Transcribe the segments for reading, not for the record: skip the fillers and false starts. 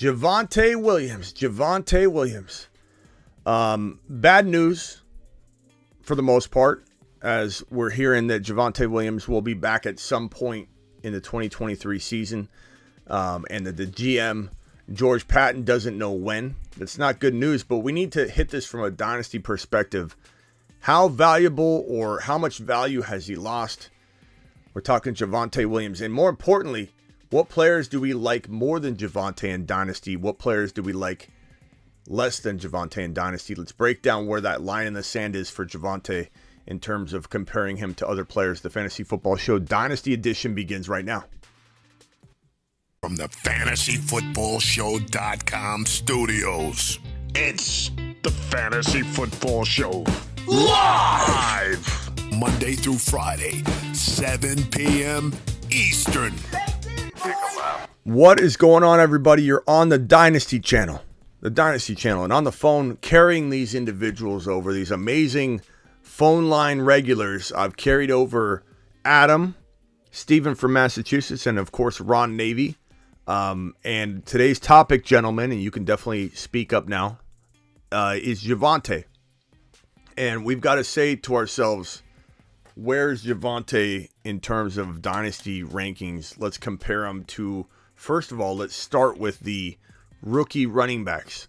Javonte Williams. Bad news for the most part, as we're hearing that Javonte Williams will be back at some point in the 2023 season, and that the GM, George Patton, doesn't know when. That's not good news, but we need to hit this from a dynasty perspective. How valuable or how much value has he lost? We're talking Javonte Williams. And more importantly, what players do we like more than Javonte in Dynasty? What players do we like less than Javonte in Dynasty? Let's break down where that line in the sand is for Javonte in terms of comparing him to other players. The Fantasy Football Show Dynasty Edition begins right now. From the FantasyFootballShow.com studios, it's the Fantasy Football Show. Live! Monday through Friday, 7 p.m. Eastern. What is going on, everybody? You're on the Dynasty Channel. And on the phone, carrying these individuals over, these amazing phone line regulars. I've carried over Adam, Stephen from Massachusetts, and of course, Ron Navy. And today's topic, gentlemen, and you can definitely speak up now, is Javonte. And we've got to say to ourselves, where's Javonte in terms of dynasty rankings? Let's compare him to, first of all, let's start with the rookie running backs.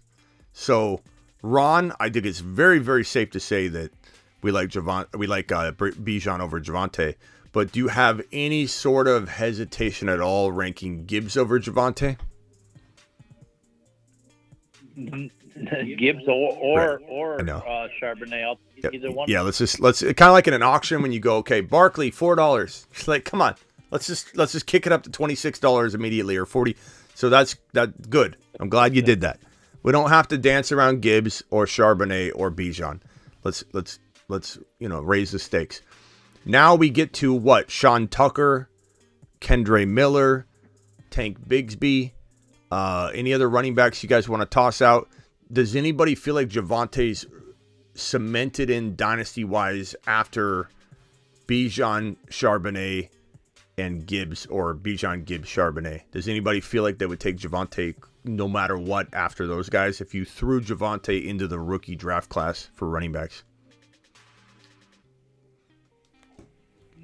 So, Ron, I think it's very, very safe to say that we like Bijan over Javonte. But do you have any sort of hesitation at all ranking Gibbs over Javonte? Gibbs or Charbonnet. Either one. Yeah, let's kind of like in an auction when you go, okay, Barkley $4. It's like, come on, let's just kick it up to $26 immediately or $40. So that's good. I'm glad you did that. We don't have to dance around Gibbs or Charbonnet or Bijan. Let's raise the stakes. Now we get to what? Sean Tucker, Kendre Miller, Tank Bigsby. Any other running backs you guys want to toss out? Does anybody feel like Javonte's cemented in dynasty-wise after Bijan, Charbonnet, and Gibbs, or Bijan, Gibbs, Charbonnet? Does anybody feel like they would take Javonte no matter what after those guys if you threw Javonte into the rookie draft class for running backs?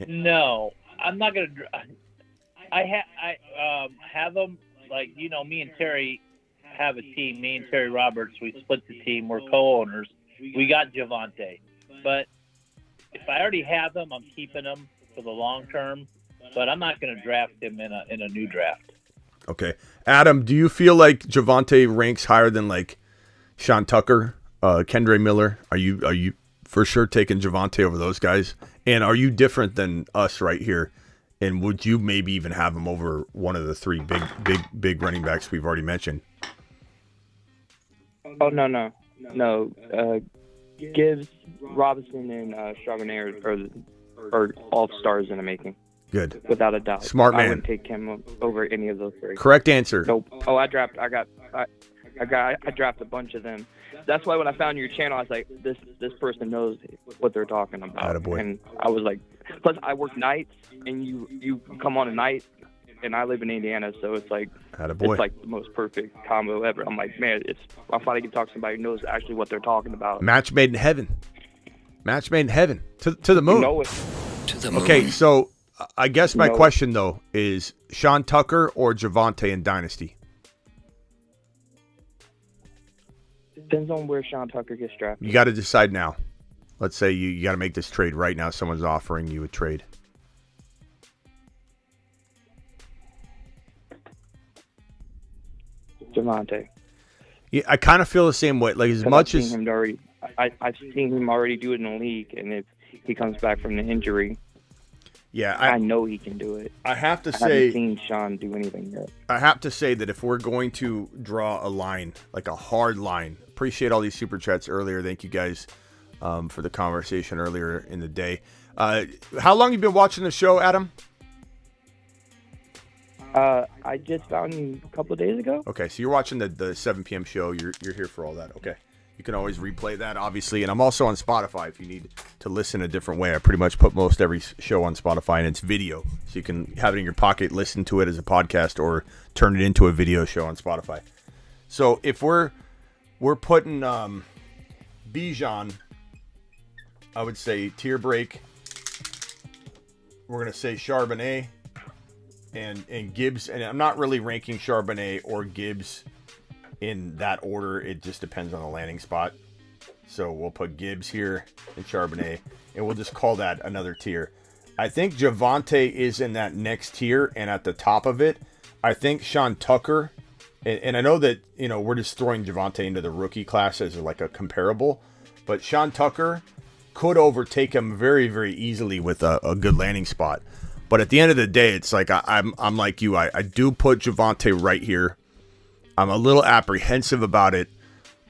No, I'm not going to. I have them, like, me and Terry have a team. Me and Terry Roberts, we split the team. We're co-owners. We got Javonte. But if I already have them, I'm keeping them for the long term. But I'm not going to draft him in a new draft. Okay. Adam, do you feel like Javonte ranks higher than, like, Sean Tucker, Kendre Miller? Are you for sure taking Javonte over those guys? And are you different than us right here? And would you maybe even have him over one of the three big running backs we've already mentioned? Oh, no. Gibbs, Robinson, and Charbonnet are all stars in the making. Good. Without a doubt. Smart man. I wouldn't take him over any of those three. Correct answer. Nope. Oh, I dropped a bunch of them. That's why when I found your channel, I was like, this person knows what they're talking about. Attaboy. And I was like, plus I work nights, and you come on a night, and I live in Indiana, so it's like Attaboy. It's like the most perfect combo ever. I'm like, man, I finally get to talk to somebody who knows actually what they're talking about. Match made in heaven. To the moon. You know it. To the moon. Okay, so I guess my question though is Sean Tucker or Javonte in Dynasty? Depends on where Sean Tucker gets drafted. You got to decide now. Let's say you got to make this trade right now. Someone's offering you a trade. Javonte. Yeah, I kind of feel the same way. Like I've seen him already do it in the league, and if he comes back from the injury, yeah, I know he can do it. I have to I say, haven't seen Sean do anything yet. I have to say that if we're going to draw a line, like a hard line, appreciate all these super chats earlier. Thank you guys for the conversation earlier in the day. How long have you been watching the show, Adam? I just found you a couple of days ago. Okay, so you're watching the 7 p.m. show. You're here for all that. Okay. You can always replay that, obviously. And I'm also on Spotify if you need to listen a different way. I pretty much put most every show on Spotify, and it's video. So you can have it in your pocket, listen to it as a podcast, or turn it into a video show on Spotify. So if we're putting Bijan, I would say tier break. We're gonna say Charbonnet and Gibbs, and I'm not really ranking Charbonnet or Gibbs in that order. It just depends on the landing spot. So we'll put Gibbs here and Charbonnet, and we'll just call that another tier. I think Javonte is in that next tier, and at the top of it, I think Sean Tucker, and I know that, you know, we're just throwing Javonte into the rookie class as like a comparable, but Sean Tucker could overtake him very, very easily with a good landing spot. But at the end of the day, it's like I'm like you. I do put Javonte right here. I'm a little apprehensive about it,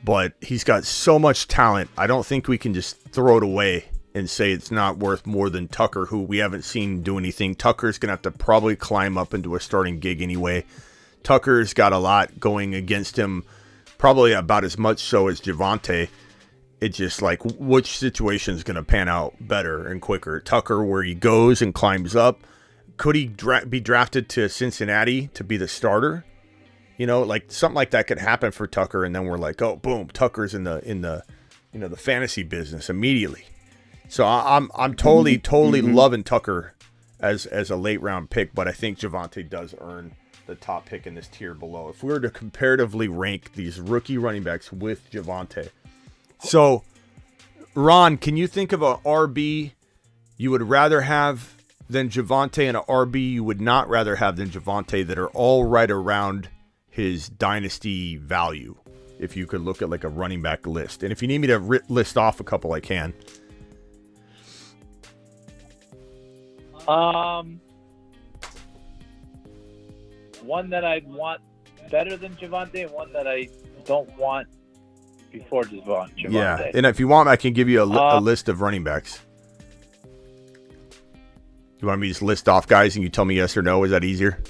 but he's got so much talent. I don't think we can just throw it away and say it's not worth more than Tucker, who we haven't seen do anything. Tucker's going to have to probably climb up into a starting gig anyway. Tucker's got a lot going against him, probably about as much so as Javonte. It's just like, which situation is going to pan out better and quicker? Tucker, where he goes and climbs up. Could he be drafted to Cincinnati to be the starter? You know, like something like that could happen for Tucker, and then we're like, oh, boom, Tucker's in the the fantasy business immediately. So I'm totally loving Tucker as a late round pick, but I think Javonte does earn the top pick in this tier below. If we were to comparatively rank these rookie running backs with Javonte, so Ron, can you think of a RB you would rather have than Javonte and a RB you would not rather have than Javonte that are all right around his dynasty value? If you could look at like a running back list, and if you need me to list off a couple, I can. One that I want better than Javonte, and one that I don't want before Javonte. Yeah, and if you want, I can give you a list of running backs. You want me to just list off guys and you tell me yes or no? Is that easier?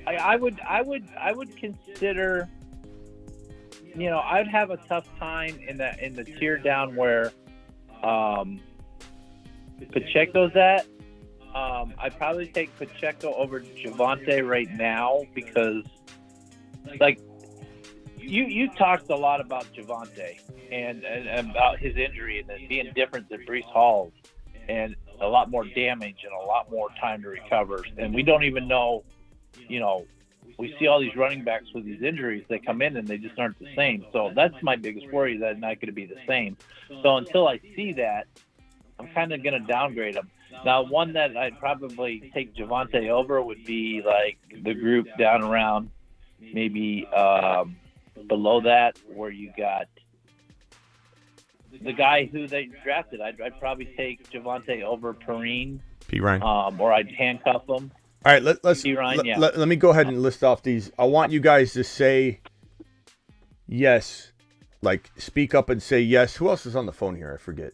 I would consider. You know, I'd have a tough time in the tier down where Pacheco's at. I'd probably take Pacheco over Javonte right now because, like, you talked a lot about Javonte and about his injury and it being different than Breece Hall's and a lot more damage and a lot more time to recover. And we don't even know, you know, we see all these running backs with these injuries. They come in and they just aren't the same. So that's my biggest worry, that it's not going to be the same. So until I see that, I'm kind of going to downgrade him. Now, one that I'd probably take Javonte over would be like the group down around maybe below that, where you got the guy who they drafted. I'd probably take Javonte over Perrine. P. Ryan. Or I'd handcuff him. All right, let me go ahead and list off these. I want you guys to say yes, like speak up and say yes. Who else is on the phone here? I forget.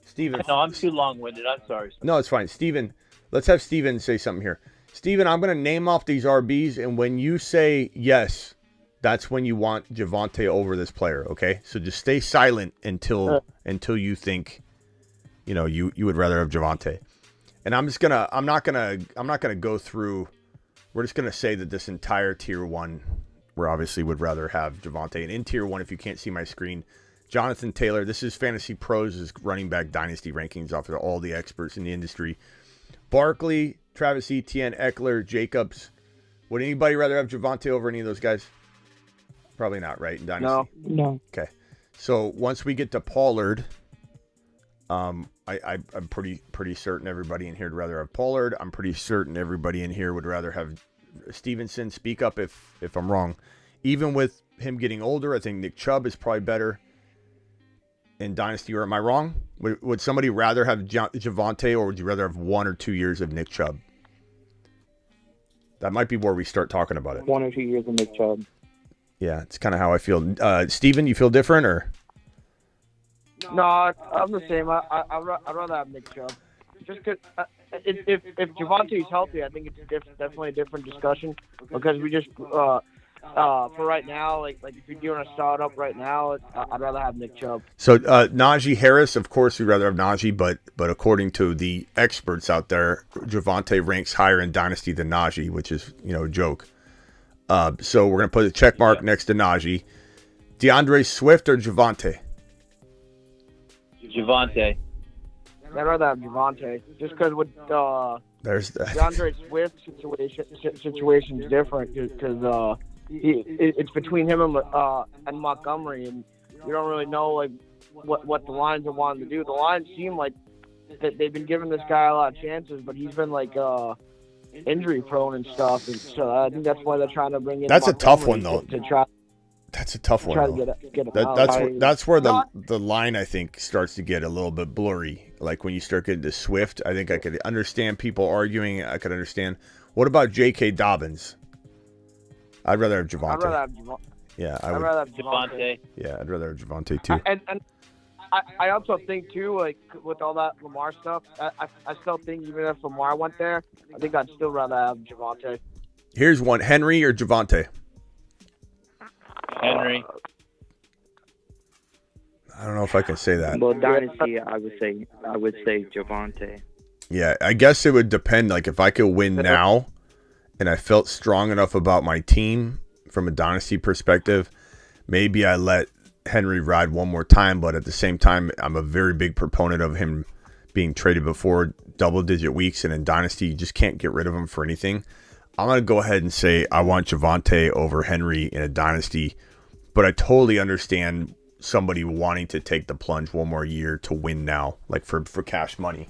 Steven. No, I'm too long-winded. I'm sorry. No, it's fine. Steven, let's have Steven say something here. Steven, I'm going to name off these RBs, and when you say yes, that's when you want Javonte over this player, okay? So just stay silent until you think, you know, you would rather have Javonte. And I'm not gonna go through. We're just gonna say that this entire tier one, we obviously would rather have Javonte. And in tier one, if you can't see my screen, Jonathan Taylor. This is Fantasy Pros' running back dynasty rankings off of all the experts in the industry. Barkley, Travis Etienne, Eckler, Jacobs. Would anybody rather have Javonte over any of those guys? Probably not, right? In dynasty. No. Okay. So once we get to Pollard, I'm pretty certain everybody in here would rather have Pollard. I'm pretty certain everybody in here would rather have Stevenson. Speak up if I'm wrong. Even with him getting older, I think Nick Chubb is probably better in Dynasty. Or am I wrong? Would somebody rather have Javonte, or would you rather have 1 or 2 years of Nick Chubb? That might be where we start talking about it. 1 or 2 years of Nick Chubb. Yeah, it's kind of how I feel. Steven, you feel different, or? No, I'm the same. I'd rather have Nick Chubb. Just because if Javonte is healthy, I think it's definitely a different discussion because we just for right now, like if you're doing a startup right now, I'd rather have Nick Chubb. So Najee Harris, of course, we'd rather have Najee, but according to the experts out there, Javonte ranks higher in Dynasty than Najee, which is a joke. So we're gonna put a check mark next to Najee. DeAndre Swift or Javonte? Javonte. I'd rather have Javonte, just because with There's that. DeAndre Swift situation's different because it's between him and Montgomery, and we don't really know like what the Lions are wanting to do. The Lions seem like that they've been giving this guy a lot of chances, but he's been like injury prone and stuff, and so I think that's why they're trying to bring in. That's Montgomery a tough one though. To try. That's a tough one. Try Though. to get him out. That's where the line I think starts to get a little bit blurry. Like when you start getting to Swift, I think I could understand people arguing. I could understand. What about J.K. Dobbins? I'd rather have Javonte. I'd rather have Javonte. Yeah, I'd rather have Javonte. Yeah, I'd rather have Javonte too. And I also think too, like with all that Lamar stuff, I still think even if Lamar went there, I think I'd still rather have Javonte. Here's one: Henry or Javonte? Henry. I don't know if I can say that. Well, Dynasty, I would say Javonte. Yeah, I guess it would depend. Like if I could win now, and I felt strong enough about my team from a Dynasty perspective, maybe I let Henry ride one more time. But at the same time, I'm a very big proponent of him being traded before double-digit weeks, and in Dynasty, you just can't get rid of him for anything. I'm going to go ahead and say I want Javonte over Henry in a Dynasty, but I totally understand somebody wanting to take the plunge one more year to win now, like for cash money.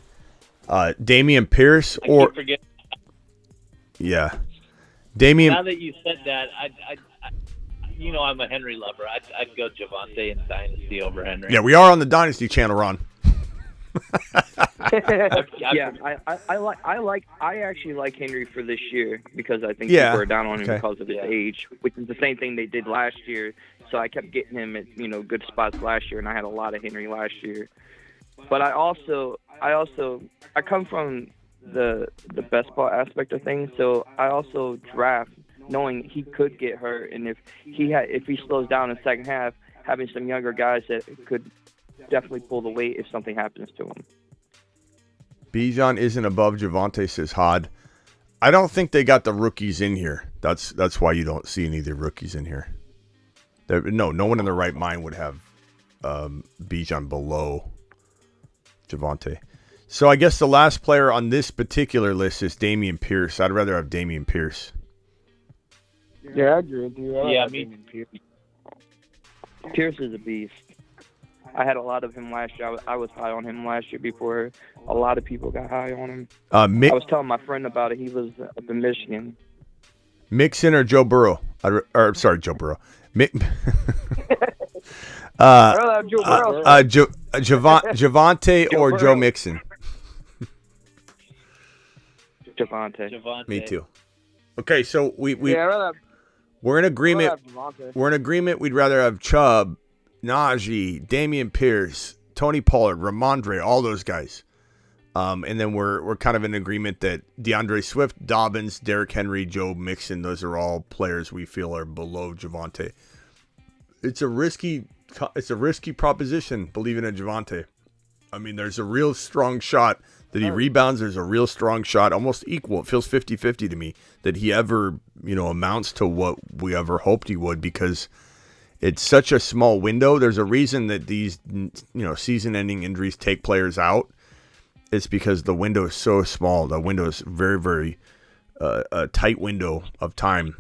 Dameon Pierce or... Yeah. Dameon... Now that you said that, I'm a Henry lover. I'd go Javonte in Dynasty over Henry. Yeah, we are on the Dynasty channel, Ron. Yeah, I actually like Henry for this year because I think people are down on him because of his age, which is the same thing they did last year. So I kept getting him at good spots last year, and I had a lot of Henry last year. But I come from the best ball aspect of things, so I also draft knowing he could get hurt, and if he slows down in the second half, having some younger guys that could definitely pull the weight if something happens to him. Bijan isn't above Javonte, says Hod. I don't think they got the rookies in here. That's why you don't see any of the rookies in here. No one in their right mind would have Bijan below Javonte. So I guess the last player on this particular list is Dameon Pierce. I'd rather have Dameon Pierce. Yeah, I agree with you. Me. Pierce is a beast. I had a lot of him last year. I was high on him last year before a lot of people got high on him. I was telling my friend about it. He was up in Michigan. Mixon or Joe Burrow? Joe Burrow. Javonte or Joe Mixon? Javonte. Me too. Okay, so we're in agreement. We're in agreement. We'd rather have Chubb, Najee, Dameon Pierce, Tony Pollard, Ramondre, all those guys. And then we're kind of in agreement that DeAndre Swift, Dobbins, Derrick Henry, Joe Mixon, those are all players we feel are below Javonte. It's a risky proposition believing in Javonte. I mean, there's a real strong shot that he rebounds. There's a real strong shot, almost equal. It feels 50-50 to me that he ever, amounts to what we ever hoped he would, because it's such a small window. There's a reason that these, season-ending injuries take players out. It's because the window is so small. The window is very, very a tight window of time,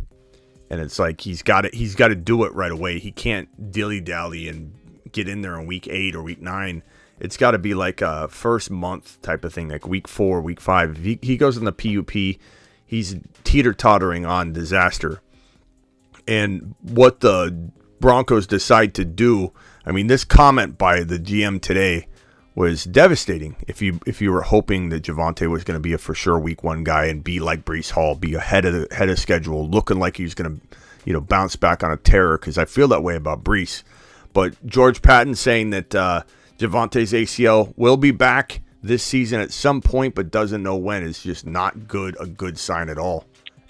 and it's like he's got to do it right away. He can't dilly-dally and get in there in week 8 or week 9. It's got to be like a first month type of thing, like week 4, week 5. If he goes in the PUP, he's teeter-tottering on disaster. And what the Broncos decide to do, I mean, this comment by the GM today was devastating. If you were hoping that Javonte was going to be a for sure week 1 guy and be like Breece Hall, be ahead of schedule, looking like he's going to bounce back on a tear, because I feel that way about Breece. But George Patton saying that Javonte's ACL will be back this season at some point, but doesn't know when, is just not a good sign at all.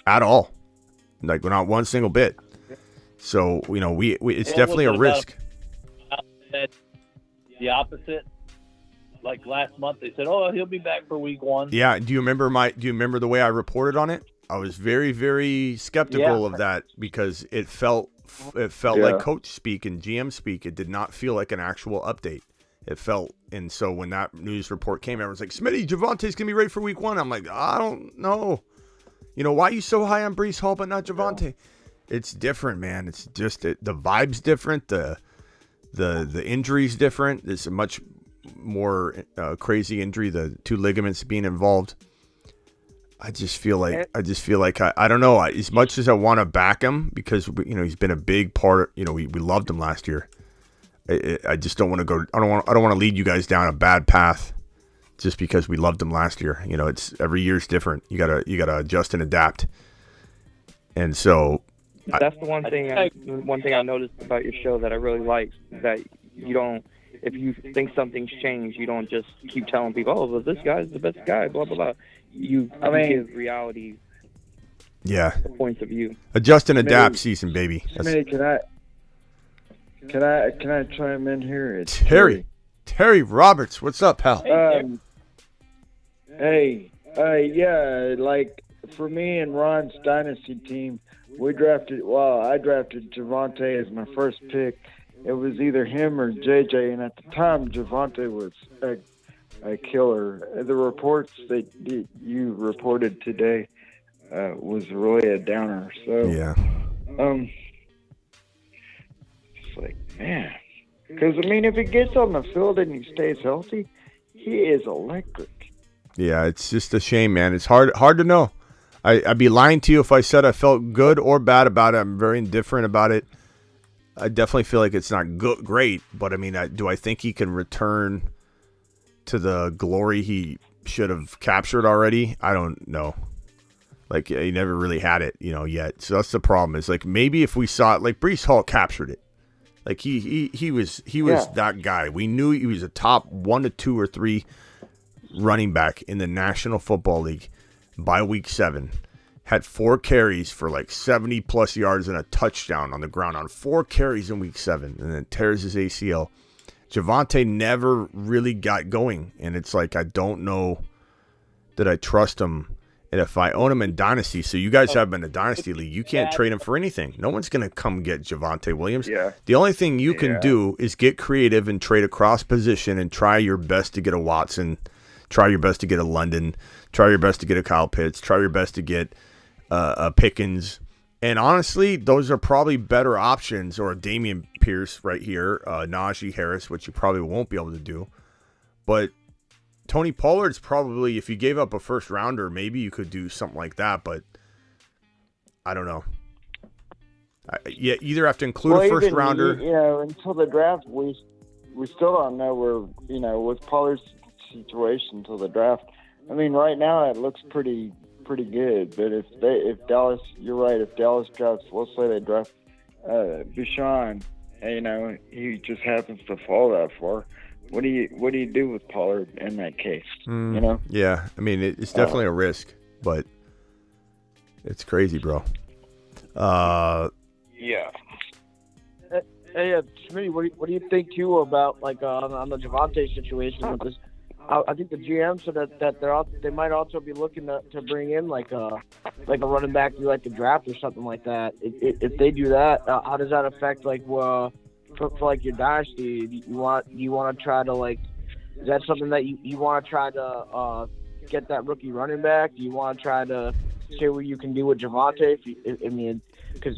Like, not one single bit. So, it's definitely a risk. The opposite. Like last month, they said, "Oh, he'll be back for week 1." Yeah. Do you remember the way I reported on it? I was very, very skeptical of that because it felt like coach speak and GM speak. It did not feel like an actual update. It felt, and so when that news report came, everyone's like, "Smitty, Javonte's gonna be ready for week 1." I'm like, I don't know. Why are you so high on Breece Hall but not Javonte? It's different, man. It's just the vibe's different. The injury's different. It's a much more crazy injury. The 2 ligaments being involved. I just feel like I don't know. As much as I want to back him because he's been a big part. We loved him last year. I just don't want to go. I don't want to lead you guys down a bad path just because we loved him last year. It's every year's different. You gotta adjust and adapt. And so that's the one thing I noticed about your show that I really like, that you don't. If you think something's changed, you don't just keep telling people, "Oh, well, this guy's the best guy," blah blah blah. You give reality. Yeah. Points of view. Adjust and adapt season, baby. Smitty, can I chime in here? It's Terry Roberts, what's up, pal? Yeah, like for me and Ron's dynasty team, I drafted Javonte as my first pick. It was either him or JJ, and at the time, Javonte was a killer. The reports that you reported today was really a downer. So yeah, it's like, man, because if he gets on the field and he stays healthy, he is electric. Yeah, it's just a shame, man. It's hard to know. I'd be lying to you if I said I felt good or bad about it. I'm very indifferent about it. I definitely feel like it's not great, but do I think he can return to the glory he should have captured already? I don't know. Like, he never really had it, yet. So that's the problem. Is like maybe if we saw it, like Breece Hall captured it. Like he was that guy. We knew he was a top 1 to 2 or 3 running back in the National Football League by week 7. Had 4 carries for like 70 plus yards and a touchdown on the ground on 4 carries in week 7, and then tears his ACL. Javonte never really got going, and it's like I don't know that I trust him. And if I own him in Dynasty, so you guys have him in a Dynasty League, you can't trade him for anything. No one's going to come get Javonte Williams. Yeah. The only thing you can do is get creative and trade across position and try your best to get a Watson, try your best to get a London, try your best to get a Kyle Pitts, try your best to get a Pickens. And honestly, those are probably better options, or a Dameon Pierce right here, Najee Harris, which you probably won't be able to do. But Tony Pollard's probably, if you gave up a first rounder, maybe you could do something like that, but I don't know. You either have to include a first rounder. Until the draft, we still don't know where, with Pollard's situation until the draft. Right now it looks pretty good, but if Dallas, you're right, if Dallas drafts, let's say they draft Bichon, he just happens to fall that far. What do you do with Pollard in that case? Yeah, it's definitely a risk, but it's crazy, bro. Yeah. Hey, Smitty, what do you think too about on the Javonte situation with this? I think the GM said that they might also be looking to bring in like a running back through the draft or something like that. If they do that, how does that affect for your dynasty? Do you want to try to is that something that you want to try to get that rookie running back? Do you want to try to see what you can do with Javonte? Because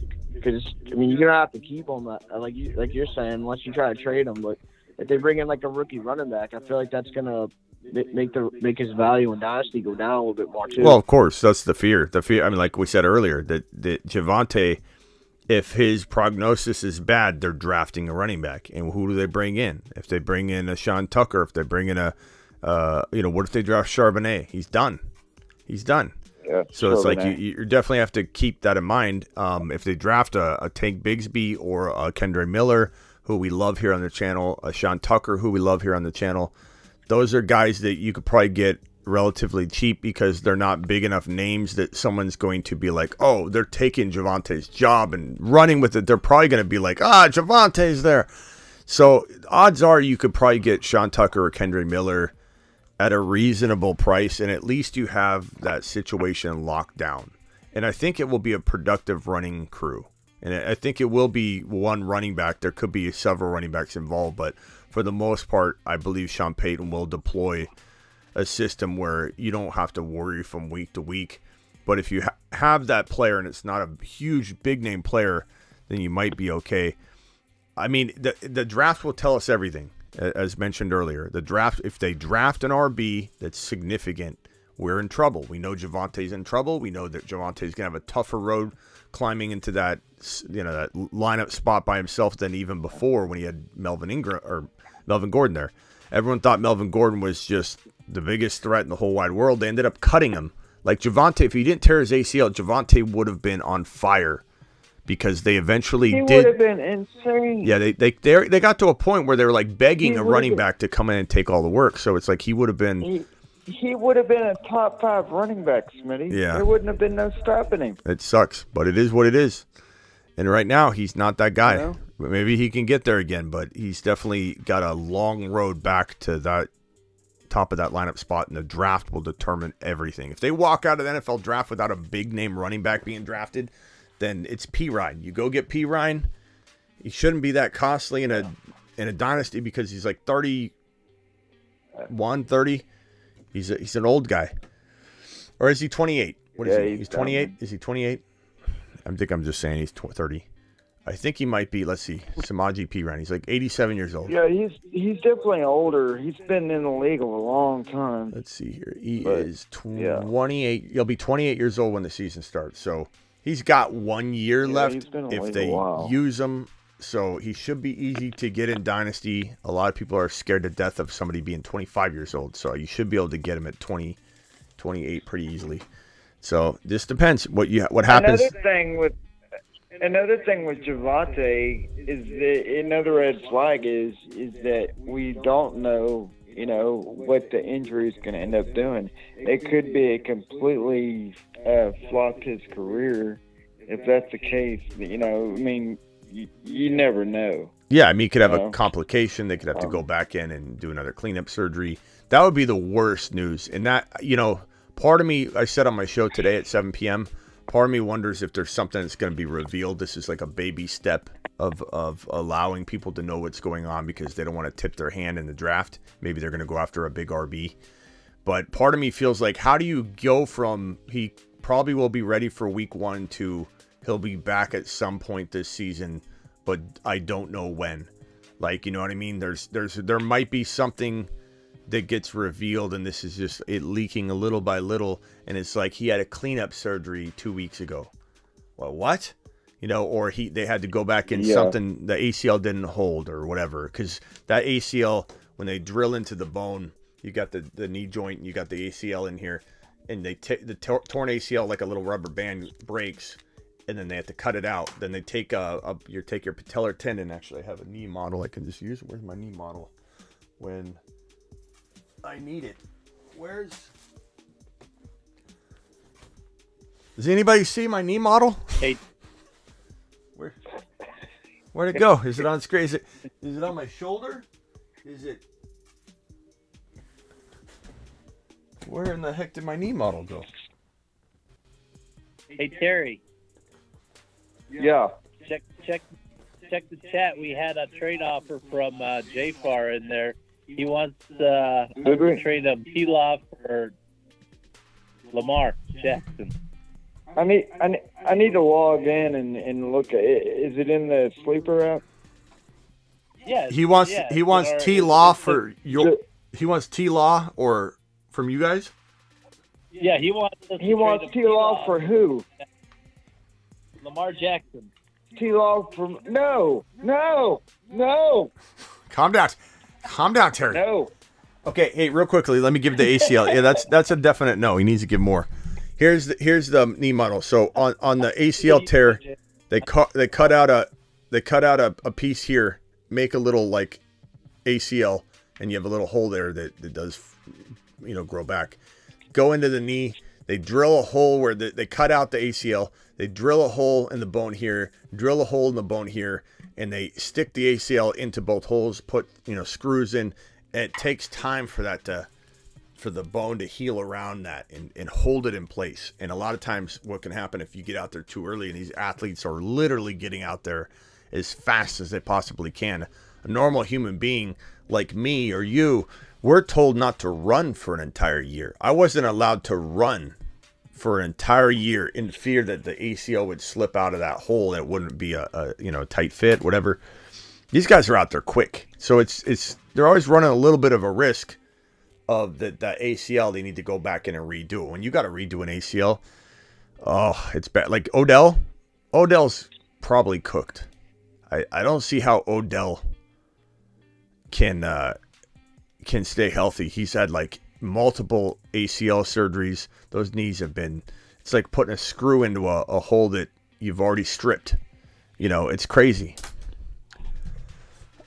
you're gonna have to keep him like you're saying, unless you try to trade him. But if they bring in a rookie running back, I feel like that's gonna make his value in Dynasty go down a little bit more too. Well, of course, that's the fear. Like we said earlier, that Javonte, if his prognosis is bad, they're drafting a running back. And who do they bring in? If they bring in a Sean Tucker, if they bring in what if they draft Charbonnet? He's done. Yeah, so it's like you definitely have to keep that in mind. If they draft a Tank Bigsby or a Kendre Miller, who we love here on the channel, a Sean Tucker, who we love here on the channel, those are guys that you could probably get relatively cheap because they're not big enough names that someone's going to be like, oh, they're taking Javonte's job and running with it. They're probably going to be like, Javonte's there. So odds are you could probably get Sean Tucker or Kendre Miller at a reasonable price, and at least you have that situation locked down. And I think it will be a productive running crew. And I think it will be one running back. There could be several running backs involved, but for the most part, I believe Sean Payton will deploy a system where you don't have to worry from week to week. But if you have that player and it's not a huge, big-name player, then you might be okay. I mean, the draft will tell us everything, as mentioned earlier. The draft, if they draft an RB that's significant, we're in trouble. We know Javonte's in trouble. We know that Javonte's going to have a tougher road climbing into that, that lineup spot by himself than even before when he had Melvin Gordon there. Everyone thought Melvin Gordon was just the biggest threat in the whole wide world. They ended up cutting him. Like Javonte, if he didn't tear his ACL, Javonte would have been on fire because they eventually did. He would have been insane. Yeah, they got to a point where they were like begging a running back to come in and take all the work. So it's like he would have been. He would have been a top 5 running back, Smitty. Yeah. There wouldn't have been no stopping him. It sucks, but it is what it is. And right now, he's not that guy. No. Maybe he can get there again, but he's definitely got a long road back to that top of that lineup spot, and the draft will determine everything. If they walk out of the NFL draft without a big-name running back being drafted, then it's P. Ryan. You go get P. Ryan. He shouldn't be that costly in a dynasty because he's like 31, 30. He's an old guy. Or is he 28? What is he? He's 28? Is he 28? I think I'm just saying he's 30. I think he might be, let's see, Samaje Perine. He's like 87 years old. Yeah, he's definitely older. He's been in the league a long time. Let's see here. He is 28. Yeah. He'll be 28 years old when the season starts. So he's got 1 year left if they use him. So he should be easy to get in Dynasty. A lot of people are scared to death of somebody being 25 years old. So you should be able to get him at 20, 28 pretty easily. So this depends what happens. Another thing with Javonte is another red flag is that we don't know, what the injury is going to end up doing. It could be a completely flopped his career if that's the case. You never know. Yeah, I mean, he could have a complication. They could have to go back in and do another cleanup surgery. That would be the worst news. And that, part of me, I said on my show today at 7 p.m., part of me wonders if there's something that's going to be revealed. This is like a baby step of allowing people to know what's going on because they don't want to tip their hand in the draft. Maybe they're going to go after a big RB. But part of me feels like, how do you go from he probably will be ready for week 1 to he'll be back at some point this season, but I don't know when. Like, you know what I mean? There might be something that gets revealed, and this is just it leaking a little by little, and it's like he had a cleanup surgery 2 weeks ago. Well, what? Or they had to go back in something, the ACL didn't hold or whatever, because that ACL, when they drill into the bone, you got the knee joint, and you got the ACL in here, and they the torn ACL, like a little rubber band, breaks, and then they have to cut it out. Then they take your patellar tendon. Actually, I have a knee model I can just use. Where's my knee model? When I need it. Does anybody see my knee model? Hey. Where'd it go? Is it on screen? Is it on my shoulder? Where in the heck did my knee model go? Hey, Terry. Yeah. Check the chat. We had a trade offer from JFAR in there. He wants to trade him T-Law for Lamar Jackson. I need to log in and look at it. Is it in the sleeper app? Yeah. He wants T-Law for your. He wants T-Law or from you guys. Yeah, he wants T-Law for who? Lamar Jackson. T-Law from no. Calm down, Terry. No. Okay, hey, real quickly, let me give the ACL. Yeah, that's a definite no. He needs to give more. Here's the knee model. So on the ACL tear, they cut out a piece here, make a little like ACL, and you have a little hole there that does grow back. go into the knee. They drill a hole where they cut out the ACL. They drill a hole in the bone here, drill a hole in the bone here, and they stick the ACL into both holes, put, screws in. And it takes time for the bone to heal around that and hold it in place. And a lot of times what can happen if you get out there too early, and these athletes are literally getting out there as fast as they possibly can. A normal human being like me or you, we're told not to run for an entire year. I wasn't allowed to run for an entire year in fear that the ACL would slip out of that hole and it wouldn't be a tight fit, whatever. These guys are out there quick. So they're always running a little bit of a risk of the ACL. They need to go back in and redo it. When you got to redo an ACL, oh, it's bad. Like Odell's probably cooked. I don't see how Odell can stay healthy. He's had like multiple ACL surgeries. Those knees have been, it's like putting a screw into a hole that you've already stripped. It's crazy.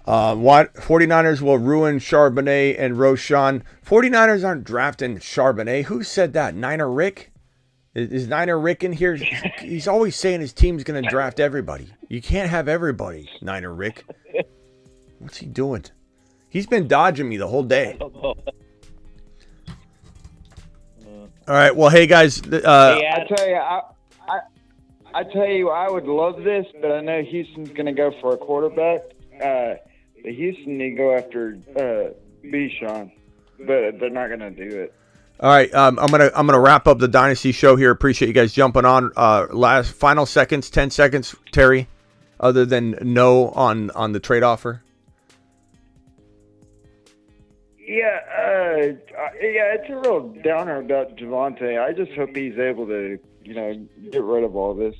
What 49ers will ruin Charbonnet and Roschon. 49ers aren't drafting Charbonnet. Who said that? Niner Rick? Is Niner Rick in here? He's always saying his team's going to draft everybody. You can't have everybody, Niner Rick. What's he doing? He's been dodging me the whole day. All right. Well, hey guys. I tell you, I would love this, but I know Houston's going to go for a quarterback. But Houston need to go after Bijan, but they're not going to do it. All right. I'm gonna wrap up the Dynasty show here. Appreciate you guys jumping on. Final seconds, 10 seconds, Terry. Other than no on the trade offer. Yeah, it's a real downer about Javonte. I just hope he's able to, get rid of all this.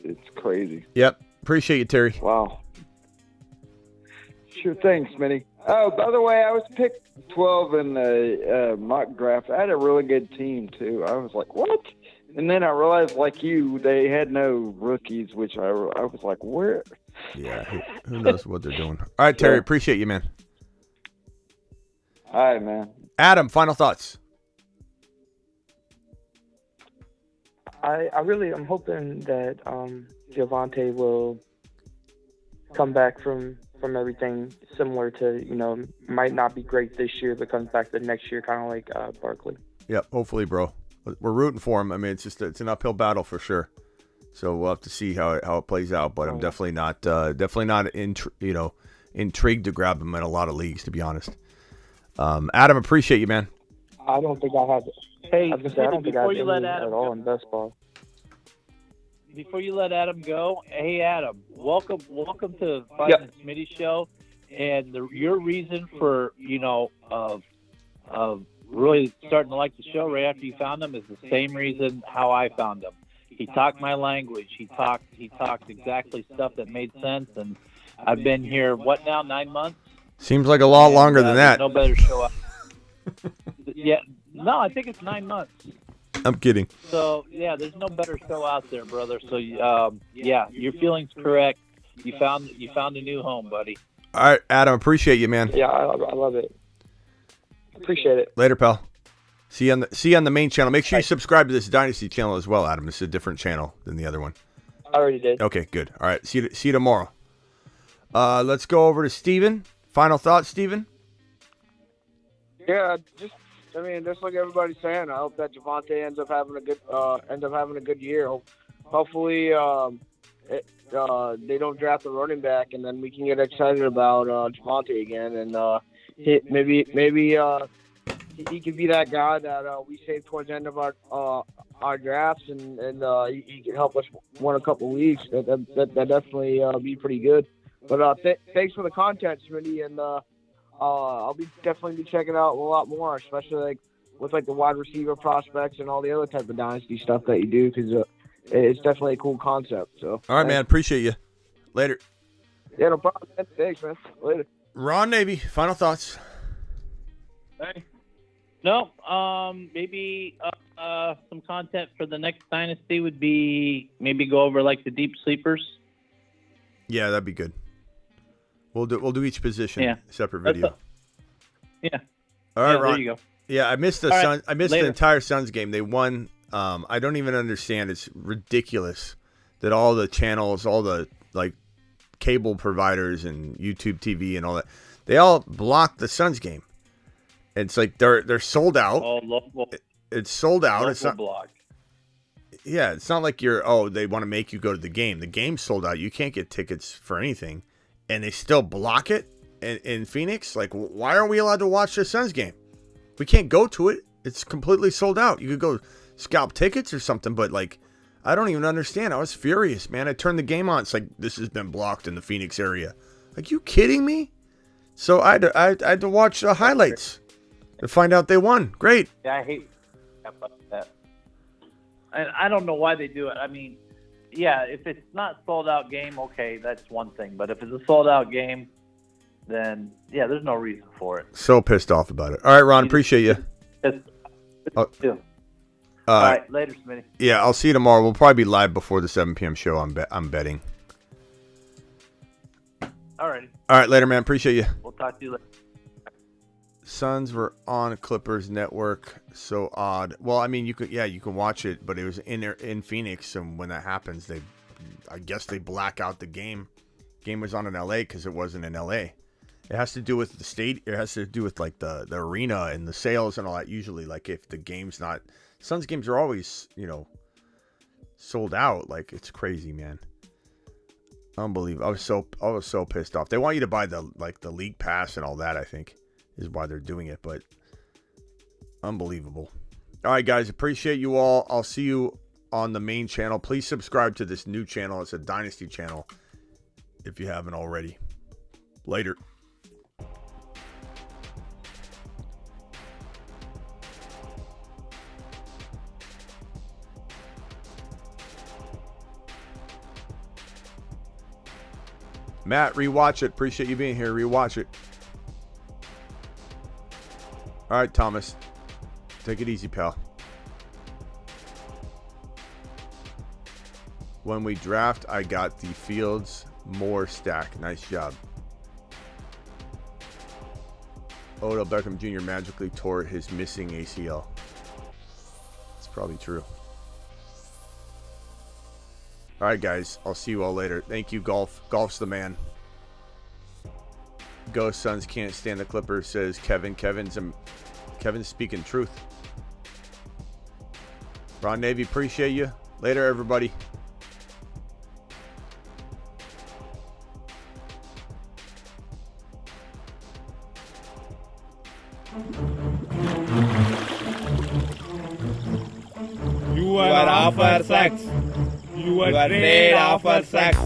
It's crazy. Yep. Appreciate you, Terry. Wow. Sure thing, Smitty. Oh, by the way, I was picked 12 in the mock draft. I had a really good team, too. I was like, what? And then I realized, like you, they had no rookies, which I was like, where? Yeah, who knows what they're doing. All right, Terry, appreciate you, man. All right, man. Adam, final thoughts. I'm hoping that Javonte will come back from everything similar to, might not be great this year, but comes back the next year, kind of like Barkley. Yep, hopefully, bro. We're rooting for him. I mean, it's an uphill battle for sure. So we'll have to see how it plays out. But I'm definitely not intrigued to grab him in a lot of leagues, to be honest. Adam, appreciate you, man. I don't think I have it. Hey, I don't think I have any at all in best ball. Before you let Adam go, hey Adam, welcome to Fight and Smitty show, and your reason for really starting to like the show right after you found him is the same reason how I found him. He talked my language. He talked exactly stuff that made sense, and I've been here 9 months. Seems like a lot longer than that. No better show out. Yeah, no, I think it's 9 months. I'm kidding. So, yeah, there's no better show out there, brother. So, yeah, your feeling's correct. You found a new home, buddy. All right, Adam, appreciate you, man. Yeah, I love it. Appreciate it. Later, pal. See you on the main channel. Make sure you subscribe to this Dynasty channel as well, Adam. This is a different channel than the other one. I already did. Okay, good. All right, see you tomorrow. Let's go over to Steven. Final thoughts, Steven? Yeah, just like everybody's saying, I hope that Javonte ends up having a good year. Hopefully, they don't draft a running back, and then we can get excited about Javonte again, and maybe he could be that guy that we save towards the end of our drafts, and he can help us win a couple leagues. That definitely be pretty good. But thanks for the content, Smitty, and I'll definitely be checking out a lot more, especially with the wide receiver prospects and all the other type of dynasty stuff that you do, because it's definitely a cool concept. So all right, man, appreciate you. Later. Yeah, no problem, man. Thanks, man. Later. Ron Navy, final thoughts. Hey. No, maybe some content for the next dynasty would be maybe go over the deep sleepers. Yeah, that'd be good. We'll do each position separate video. Yeah. All right, Ron. There you go. Yeah, I missed the Sun. I missed the entire Suns game. They won. I don't even understand. It's ridiculous that all the channels, all the like cable providers and YouTube TV and all that, they all blocked the Suns game. It's like they're sold out. Oh, local. It's sold out. It's not blocked. Yeah, it's not like they want to make you go to the game. The game's sold out. You can't get tickets for anything, and they still block it in Phoenix. Like, why aren't we allowed to watch the Suns game? We can't go to it. It's completely sold out. You could go scalp tickets or something, but like, I don't even understand. I was furious, man. I turned the game on. It's like, this has been blocked in the Phoenix area. Like, you kidding me? So I had to watch the highlights to find out they won. Great. Yeah, I hate that. And I don't know why they do it. I mean, yeah, if it's not sold out game, okay, that's one thing. But if it's a sold out game, then yeah, there's no reason for it. So pissed off about it. All right, Ron, appreciate you. All right, later, Smitty. Yeah, I'll see you tomorrow. We'll probably be live before the 7 p.m. show. I'm betting. All right. All right, later, man. Appreciate you. We'll talk to you later. Suns were on Clippers network. So odd. Well, I mean, you can watch it, but it was in Phoenix, and when that happens, I guess they black out the game. Game was on in LA because it wasn't in LA. It has to do with the state. It has to do with like the arena and the sales and all that. Usually, like if the game's not, Suns games are always sold out. Like it's crazy, man. Unbelievable. I was so pissed off. They want you to buy the league pass and all that, I think, is why they're doing it. But unbelievable. All right, guys, appreciate you all. I'll see you on the main channel. Please subscribe to this new channel. It's a Dynasty channel if you haven't already. Later. Matt, rewatch it. Appreciate you being here. Rewatch it. All right, Thomas. Take it easy, pal. When we draft, I got the Fields Moore stack. Nice job. Odell Beckham Jr. magically tore his missing ACL. It's probably true. All right, guys. I'll see you all later. Thank you, Golf. Golf's the man. Ghost Suns can't stand the Clippers, says Kevin. Kevin's speaking truth. Ron Navy, appreciate you. Later, everybody. You are offer sex. You are made offer sex.